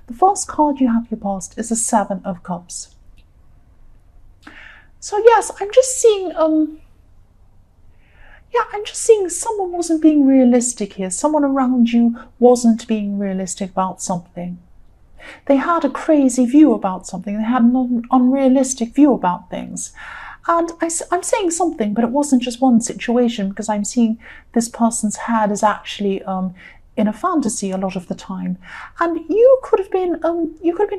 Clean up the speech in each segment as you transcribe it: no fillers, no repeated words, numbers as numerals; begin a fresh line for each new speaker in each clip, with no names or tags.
The first card you have your past is the Seven of Cups. So yes, I'm just seeing someone wasn't being realistic here. Someone around you wasn't being realistic about something. They had a crazy view about something. They had an unrealistic view about things. And I'm saying something, but it wasn't just one situation, because I'm seeing this person's head is actually in a fantasy a lot of the time. And you could have been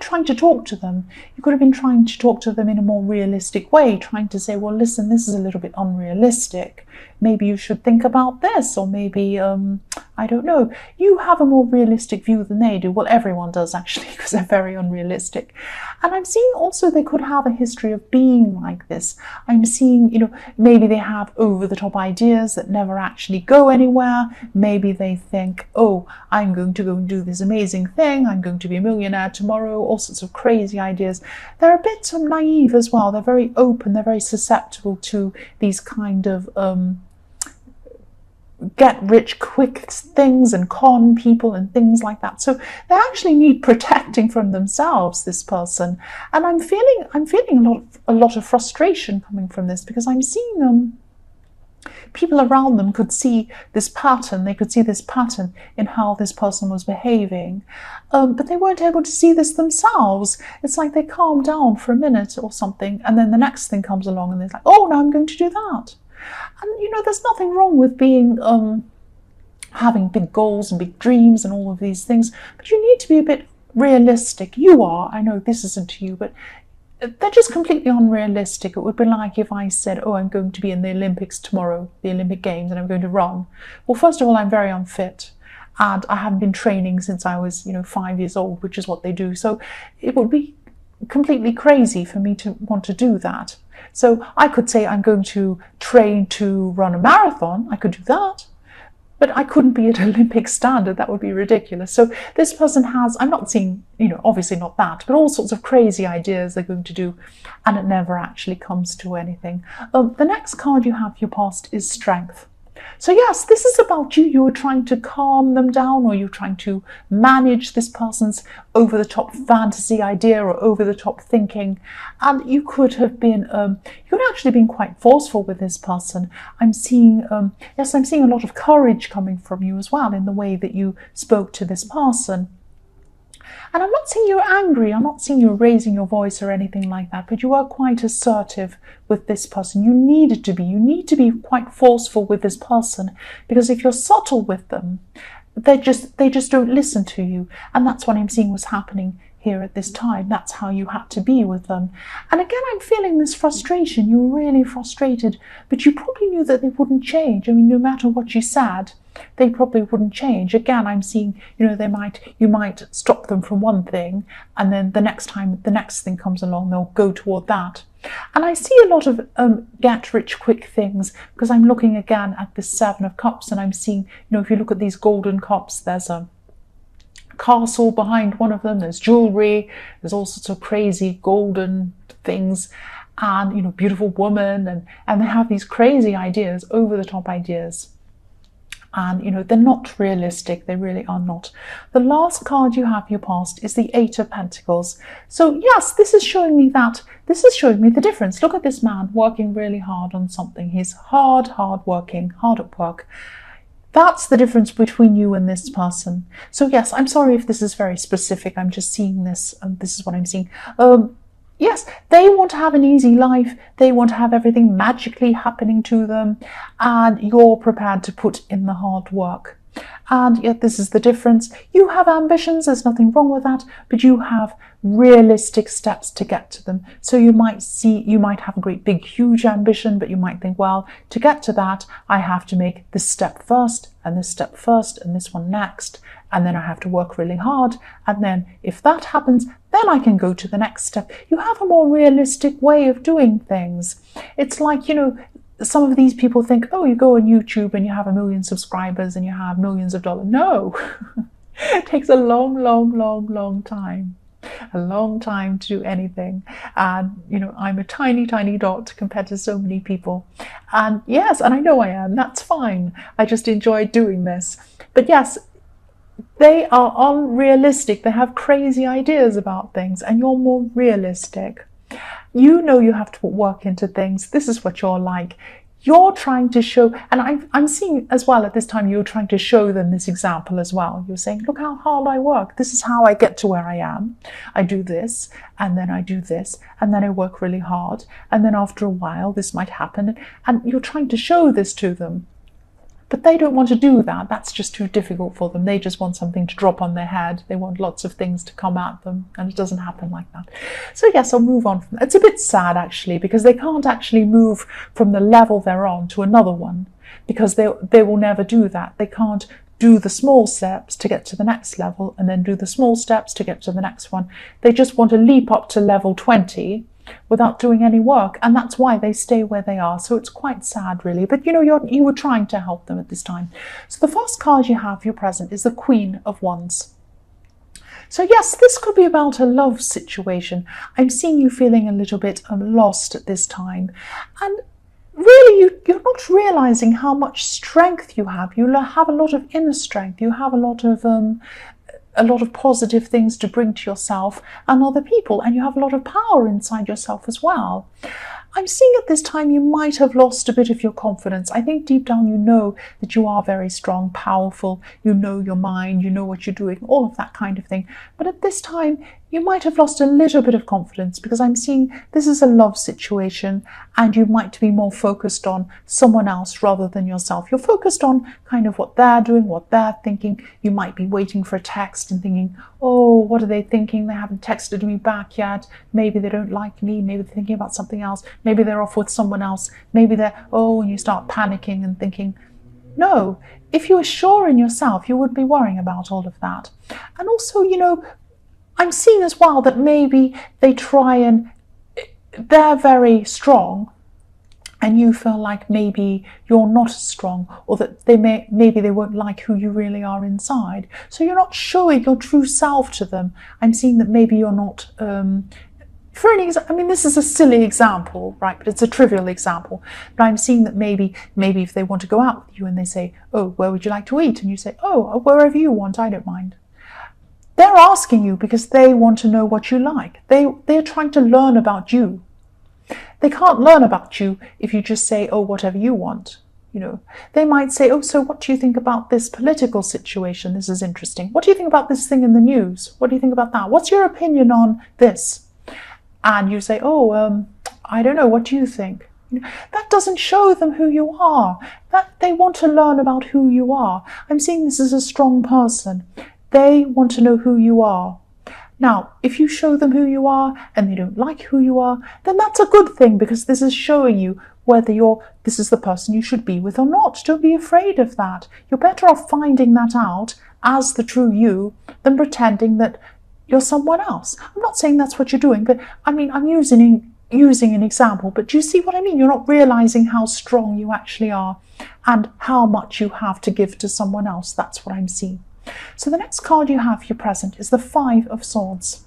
trying to talk to them. You could have been trying to talk to them in a more realistic way, trying to say, well, listen, this is a little bit unrealistic. Maybe you should think about this, or maybe, I don't know, you have a more realistic view than they do. Well, everyone does, actually, because they're very unrealistic. And I'm seeing also they could have a history of being like this. I'm seeing, maybe they have over-the-top ideas that never actually go anywhere. Maybe they think, oh, I'm going to go and do this amazing thing. I'm going to be a millionaire tomorrow. All sorts of crazy ideas. They're a bit naive as well. They're very open. They're very susceptible to these kind of get rich quick things and con people and things like that. So they actually need protecting from themselves, this person. And I'm feeling a lot of frustration coming from this, because I'm seeing people around them could see this pattern. They could see this pattern in how this person was behaving, but they weren't able to see this themselves. It's like they calm down for a minute or something, and then the next thing comes along and they're like, oh, now I'm going to do that. And there's nothing wrong with being having big goals and big dreams and all of these things, but you need to be a bit realistic. You are. I know this isn't to you, but they're just completely unrealistic. It would be like if I said, oh, I'm going to be in the Olympics tomorrow, the Olympic Games, and I'm going to run. Well, first of all, I'm very unfit, and I haven't been training since I was 5 years old, which is what they do. So it would be completely crazy for me to want to do that. So I could say I'm going to train to run a marathon. I could do that, but I couldn't be at Olympic standard. That would be ridiculous. So this person has, I'm not seeing, obviously not that, but all sorts of crazy ideas they're going to do, and it never actually comes to anything. The next card you have your past is Strength. So yes, this is about you. You're trying to calm them down, or you're trying to manage this person's over-the-top fantasy idea or over-the-top thinking. And you could have been, you could have actually been quite forceful with this person. I'm seeing, I'm seeing a lot of courage coming from you as well in the way that you spoke to this person. And I'm not seeing you're angry, I'm not seeing you raising your voice or anything like that, but you are quite assertive with this person. You need to be quite forceful with this person, because if you're subtle with them, they just don't listen to you. And that's what I'm seeing was happening here at this time. That's how you had to be with them. And again, I'm feeling this frustration. You were really frustrated, but you probably knew that they wouldn't change. I mean, no matter what you said, they probably wouldn't change. Again, I'm seeing, you might stop them from one thing, and then the next time the next thing comes along, they'll go toward that. And I see a lot of get rich quick things, because I'm looking again at the Seven of Cups, and I'm seeing, if you look at these golden cups, there's a castle behind one of them, there's jewelry, there's all sorts of crazy golden things, and beautiful woman, and they have these crazy ideas, over the top ideas. And they're not realistic. They really are not. The last card you have your past is the Eight of Pentacles. So yes, this is showing me the difference. Look at this man working really hard on something. He's hard working, hard at work. That's the difference between you and this person. So yes, I'm sorry if this is very specific. I'm just seeing this, and this is what I'm seeing. Yes, they want to have an easy life. They want to have everything magically happening to them, and you're prepared to put in the hard work. And yet this is the difference. You have ambitions, there's nothing wrong with that, but you have realistic steps to get to them. So you might have a great big huge ambition, but you might think, well, to get to that, I have to make this step first, and this step first, and this one next, and then I have to work really hard, and then if that happens, then I can go to the next step. You have a more realistic way of doing things. It's like, some of these people think, oh, you go on YouTube and you have 1 million subscribers and you have millions of dollars. No, it takes a long time. A long time to do anything. And, I'm a tiny dot compared to so many people. And yes, and I know I am, that's fine. I just enjoy doing this. But yes, they are unrealistic. They have crazy ideas about things, and you're more realistic. You know you have to put work into things. This is what you're like. You're trying to show, and I'm seeing as well at this time, you're trying to show them this example as well. You're saying, look how hard I work. This is how I get to where I am. I do this, and then I do this, and then I work really hard. And then after a while, this might happen. And you're trying to show this to them. But they don't want to do that. That's just too difficult for them. They just want something to drop on their head. They want lots of things to come at them, and it doesn't happen like that. So yes, I'll move on from that. It's a bit sad actually, because they can't actually move from the level they're on to another one, because they will never do that. They can't do the small steps to get to the next level and then do the small steps to get to the next one. They just want to leap up to level 20 without doing any work, and that's why they stay where they are. So it's quite sad really, but you know, you were trying to help them at this time. So the first card you have, your present, is the Queen of Wands. So yes, this could be about a love situation. I'm seeing you feeling a little bit lost at this time, and really you're not realizing how much strength you have. You have a lot of inner strength. You have a lot of positive things to bring to yourself and other people, and you have a lot of power inside yourself as well. I'm seeing at this time you might have lost a bit of your confidence. I think deep down you know that you are very strong, powerful, you know your mind, you know what you're doing, all of that kind of thing. But at this time you might have lost a little bit of confidence, because I'm seeing this is a love situation and you might be more focused on someone else rather than yourself. You're focused on kind of what they're doing, what they're thinking. You might be waiting for a text and thinking, oh, what are they thinking? They haven't texted me back yet. Maybe they don't like me. Maybe they're thinking about something else. Maybe they're off with someone else. Maybe and you start panicking and thinking, no, if you were sure in yourself, you wouldn't be worrying about all of that. And also, you know, I'm seeing as well that maybe they try and they're very strong and you feel like maybe you're not as strong, or that maybe they won't like who you really are inside. So you're not showing your true self to them. I'm seeing that maybe you're not, for any example, I mean, this is a silly example, right? But it's a trivial example. But I'm seeing that maybe if they want to go out with you and they say, oh, where would you like to eat? And you say, oh, wherever you want, I don't mind. They're asking you because they want to know what you like. They're trying to learn about you. They can't learn about you if you just say, oh, whatever you want. You know, they might say, oh, so what do you think about this political situation? This is interesting. What do you think about this thing in the news? What do you think about that? What's your opinion on this? And you say, oh, I don't know. What do you think? That doesn't show them who you are. That they want to learn about who you are. I'm seeing this as a strong person. They want to know who you are. Now, if you show them who you are and they don't like who you are, then that's a good thing, because this is showing you whether this is the person you should be with or not. Don't be afraid of that. You're better off finding that out as the true you than pretending that you're someone else. I'm not saying that's what you're doing, but I mean, I'm using an example, but do you see what I mean? You're not realizing how strong you actually are and how much you have to give to someone else. That's what I'm seeing. So the next card you have, your present, is the Five of Swords.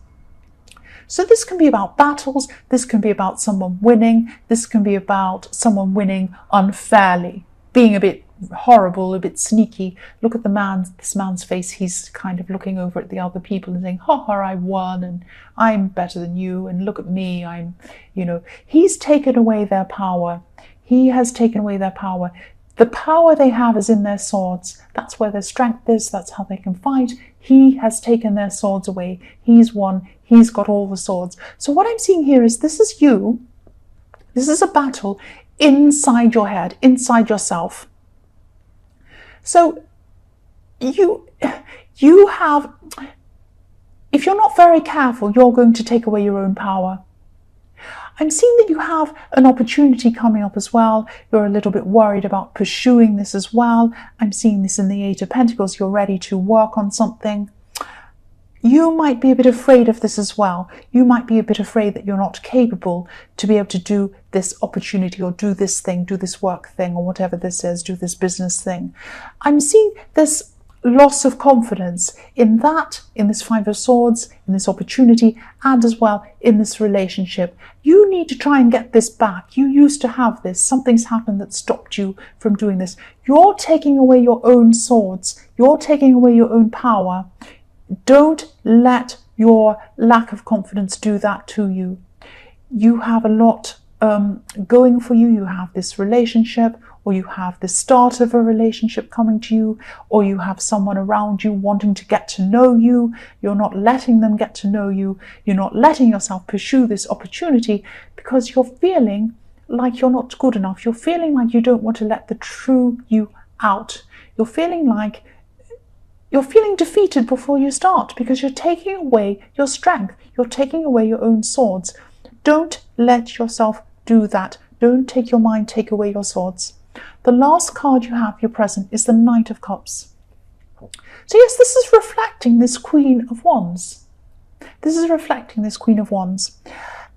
So this can be about battles, this can be about someone winning, this can be about someone winning unfairly, being a bit horrible, a bit sneaky. Look at this man's face. He's kind of looking over at the other people and saying, ha ha, I won and I'm better than you, and look at me, he's taken away their power. He has taken away their power. The power they have is in their swords. That's where their strength is. That's how they can fight. He has taken their swords away. He's won. He's got all the swords. So what I'm seeing here is this is you. This is a battle inside your head, inside yourself. So you have, if you're not very careful, you're going to take away your own power. I'm seeing that you have an opportunity coming up as well. You're a little bit worried about pursuing this as well. I'm seeing this in the Eight of Pentacles. You're ready to work on something. You might be a bit afraid of this as well. You might be a bit afraid that you're not capable to be able to do this opportunity or do this thing, do this work thing, or whatever this is, do this business thing. I'm seeing this. loss of confidence in that, in this Five of Swords, in this opportunity, and as well in this relationship. You need to try and get this back. You used to have this. Something's happened that stopped you from doing this. You're taking away your own swords. You're taking away your own power. Don't let your lack of confidence do that to you. You have a lot going for you. You have this relationship, or you have the start of a relationship coming to you, or you have someone around you wanting to get to know you. You're not letting them get to know you. You're not letting yourself pursue this opportunity because you're feeling like you're not good enough. You're feeling like you don't want to let the true you out. You're feeling defeated before you start because you're taking away your strength. You're taking away your own swords. Don't let yourself do that. Don't take your mind, take away your swords. The last card you have, your present, is the Knight of Cups. So yes, this is reflecting this Queen of Wands. This is reflecting this Queen of Wands.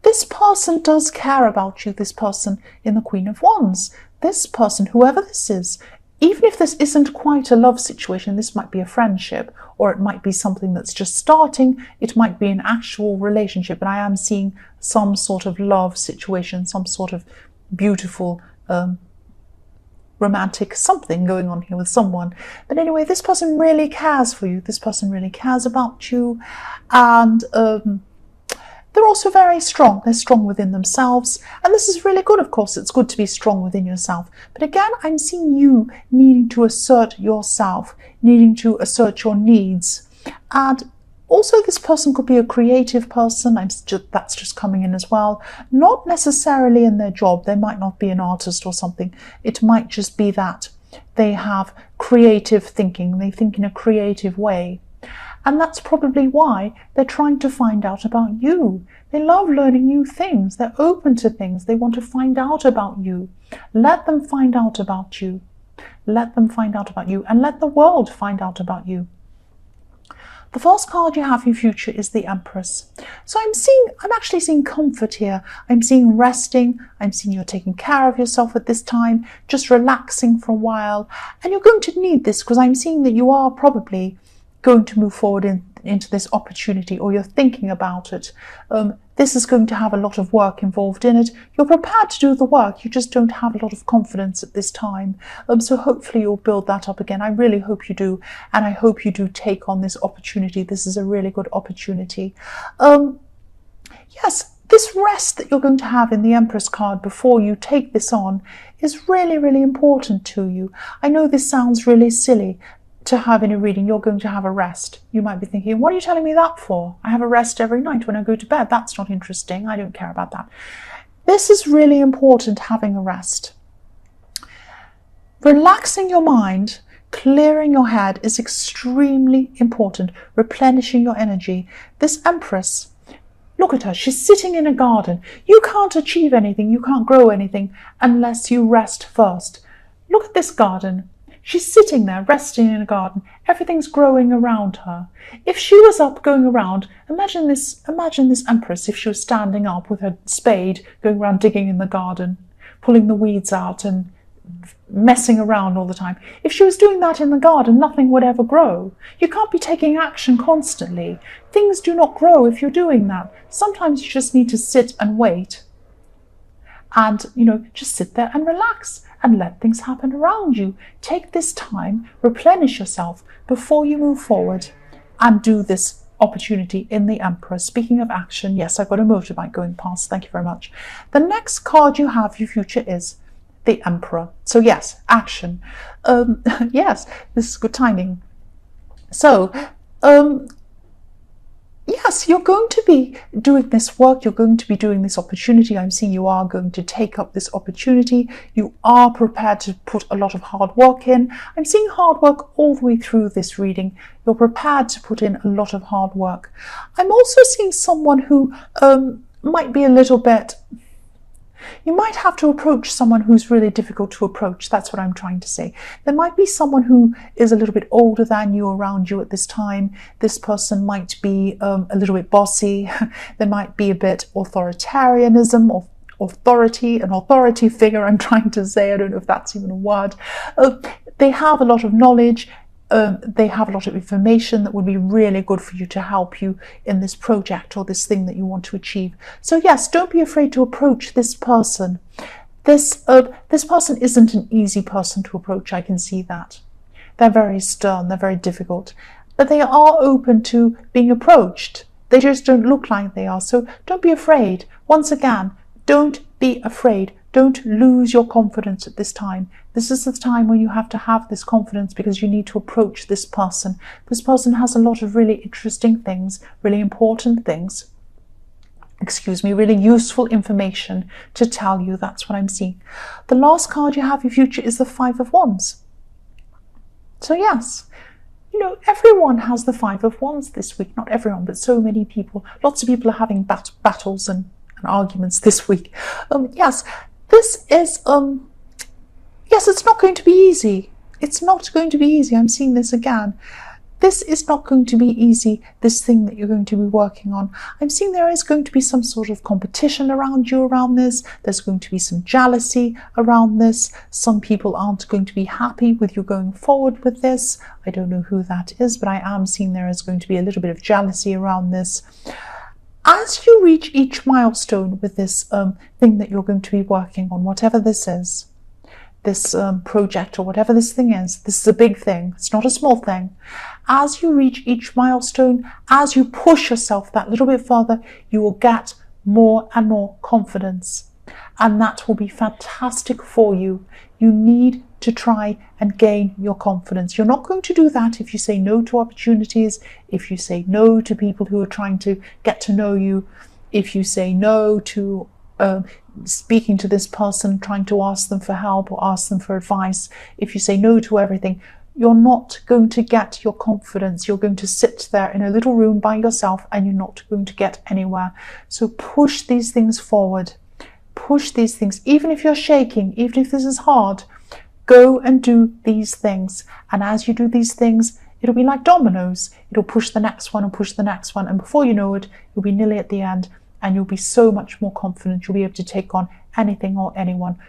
This person does care about you, this person in the Queen of Wands. This person, whoever this is, even if this isn't quite a love situation, this might be a friendship, or it might be something that's just starting, it might be an actual relationship, and I am seeing some sort of love situation, some sort of beautiful romantic something going on here with someone. But anyway, this person really cares for you. This person really cares about you, and they're also very strong. They're strong within themselves, and this is really good. Of course, it's good to be strong within yourself. But again, I'm seeing you needing to assert yourself, needing to assert your needs. And also, this person could be a creative person. That's just coming in as well. Not necessarily in their job. They might not be an artist or something. It might just be that they have creative thinking. They think in a creative way. And that's probably why they're trying to find out about you. They love learning new things. They're open to things. They want to find out about you. Let them find out about you. Let them find out about you, and let the world find out about you. The first card you have in your future is the Empress. So I'm actually seeing comfort here. I'm seeing resting. I'm seeing you're taking care of yourself at this time, just relaxing for a while. And you're going to need this because I'm seeing that you are probably going to move forward into this opportunity, or you're thinking about it. This is going to have a lot of work involved in it. You're prepared to do the work, you just don't have a lot of confidence at this time. So hopefully you'll build that up again. I really hope you do, and I hope you do take on this opportunity. This is a really good opportunity. Yes, this rest that you're going to have in the Empress card before you take this on is really, really important to you. I know this sounds really silly to have in a reading. You're going to have a rest. You might be thinking, what are you telling me that for? I have a rest every night when I go to bed. That's not interesting. I don't care about that. This is really important, having a rest. Relaxing your mind, clearing your head is extremely important. Replenishing your energy. This Empress, look at her. She's sitting in a garden. You can't achieve anything. You can't grow anything unless you rest first. Look at this garden. She's sitting there, resting in a garden. Everything's growing around her. If she was up going around, imagine this Empress if she was standing up with her spade, going around digging in the garden, pulling the weeds out and messing around all the time. If she was doing that in the garden, nothing would ever grow. You can't be taking action constantly. Things do not grow if you're doing that. Sometimes you just need to sit and wait. And, just sit there and relax and let things happen around you. Take this time, replenish yourself before you move forward and do this opportunity in the Emperor. Speaking of action, yes, I've got a motorbike going past. Thank you very much. The next card you have, your future, is the Emperor. So yes, action. Yes, this is good timing. So, yes, you're going to be doing this work. You're going to be doing this opportunity. I'm seeing you are going to take up this opportunity. You are prepared to put a lot of hard work in. I'm seeing hard work all the way through this reading. You're prepared to put in a lot of hard work. I'm also seeing someone who might be a little bit... You might have to approach someone who's really difficult to approach. That's what I'm trying to say. There might be someone who is a little bit older than you around you at this time. This person might be a little bit bossy. There might be a bit authoritarianism or an authority figure, I'm trying to say. I don't know if that's even a word. They have a lot of knowledge. they have a lot of information that would be really good for you to help you in this project or this thing that you want to achieve. So yes, don't be afraid to approach this person. This person isn't an easy person to approach, I can see that. They're very stern, they're very difficult, but they are open to being approached. They just don't look like they are, so don't be afraid. Once again, don't be afraid. Don't lose your confidence at this time. This is the time when you have to have this confidence because you need to approach this person. This person has a lot of really interesting things, really important things, really useful information to tell you. That's what I'm seeing. The last card you have in future is the Five of Wands. So yes, you know, everyone has the Five of Wands this week. Not everyone, but so many people. Lots of people are having battles and arguments this week. Yes, this is, yes, it's not going to be easy. It's not going to be easy. I'm seeing this again. This is not going to be easy, this thing that you're going to be working on. I'm seeing there is going to be some sort of competition around you around this. There's going to be some jealousy around this. Some people aren't going to be happy with you going forward with this. I don't know who that is, but I am seeing there is going to be a little bit of jealousy around this. As you reach each milestone with this thing that you're going to be working on, whatever this is, this project or whatever this thing is, this is a big thing, it's not a small thing. As you reach each milestone, as you push yourself that little bit further, you will get more and more confidence. And that will be fantastic for you. You need to try and gain your confidence. You're not going to do that if you say no to opportunities, if you say no to people who are trying to get to know you, if you say no to speaking to this person, trying to ask them for help or ask them for advice. If you say no to everything, you're not going to get your confidence. You're going to sit there in a little room by yourself and you're not going to get anywhere. So push these things forward. Push these things. Even if you're shaking, even if this is hard, go and do these things. And as you do these things, it'll be like dominoes. It'll push the next one and push the next one. And before you know it, you'll be nearly at the end and you'll be so much more confident. You'll be able to take on anything or anyone.